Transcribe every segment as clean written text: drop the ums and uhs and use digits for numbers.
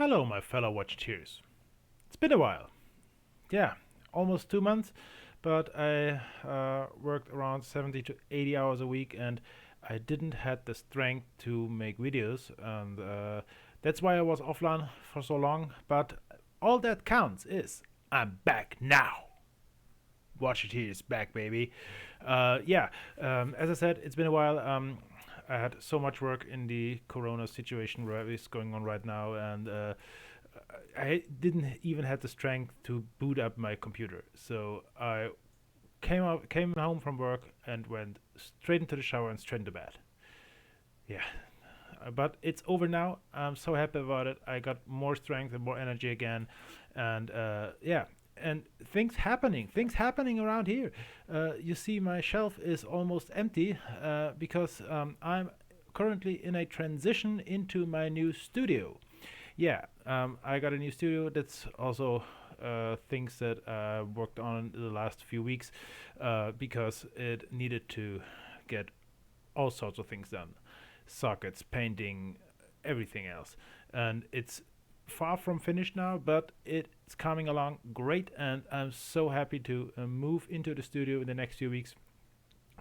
Hello, my fellow watchateers. It's been a while. Yeah, almost 2 months, but I worked around 70 to 80 hours a week, and I didn't had the strength to make videos, and that's why I was offline for so long. But all that counts is I'm back now. Watchateers back, baby. As I said, it's been a while. I had so much work in the Corona situation where is going on right now, and I didn't even have the strength to boot up my computer. So I came home from work and went straight into the shower and straight into bed. Yeah, but it's over now. I'm so happy about it. I got more strength and more energy again, and and things happening around here. You see, my shelf is almost empty because I'm currently in a transition into my new studio. I got a new studio. That's also things that I worked on the last few weeks because it needed to get all sorts of things done, sockets, painting, everything else, and it's far from finished now, but it's coming along great, and I'm so happy to move into the studio in the next few weeks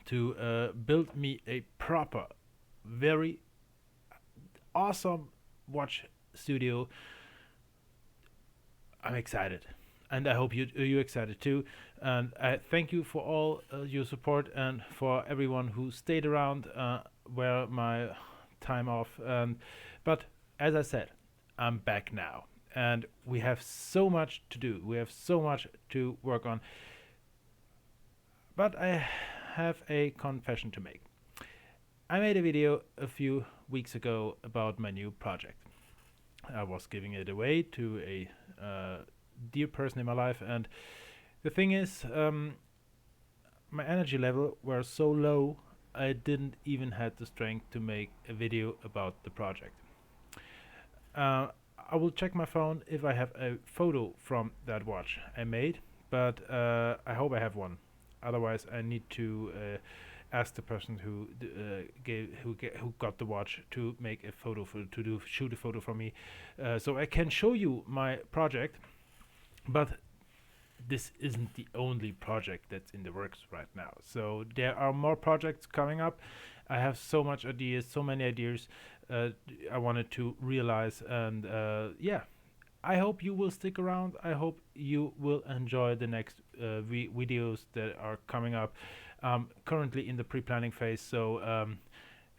to build me a proper, very awesome watch studio. I'm excited, and I hope you excited too. And I thank you for all your support and for everyone who stayed around where my time off. But as I said, I'm back now, and we have so much to do. We have so much to work on. But I have a confession to make. I made a video a few weeks ago about my new project. I was giving it away to a dear person in my life, and the thing is, my energy level were so low I didn't even had the strength to make a video about the project. Uh, I will check my phone if I have a photo from that watch I made, but I hope I have one. Otherwise, I need to ask the person who who got the watch to make a photo shoot a photo for me, so I can show you my project. But this isn't the only project that's in the works right now. So there are more projects coming up. I have so many ideas I wanted to realize, and I hope you will stick around. I hope you will enjoy the next videos that are coming up. Currently in the pre-planning phase. So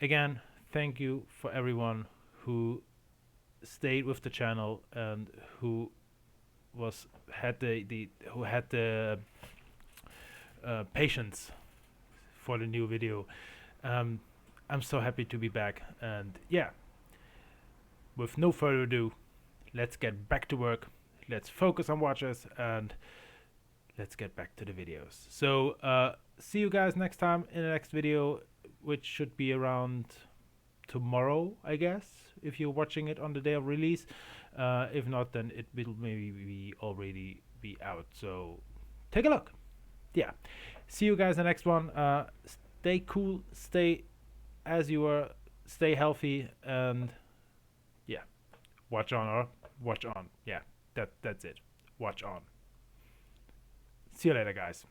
again, thank you for everyone who stayed with the channel and who had the patience for the new video. Um, I'm so happy to be back, and with no further ado, let's get back to work. Let's focus on watches, and let's get back to the videos. So see you guys next time in the next video, which should be around tomorrow, I guess, if you're watching it on the day of release. If not, then it will maybe be already be out, so take a look. See you guys in the next one. Stay cool, stay as you are, stay healthy, and watch on, or watch on. That's it. Watch on. See you later, guys.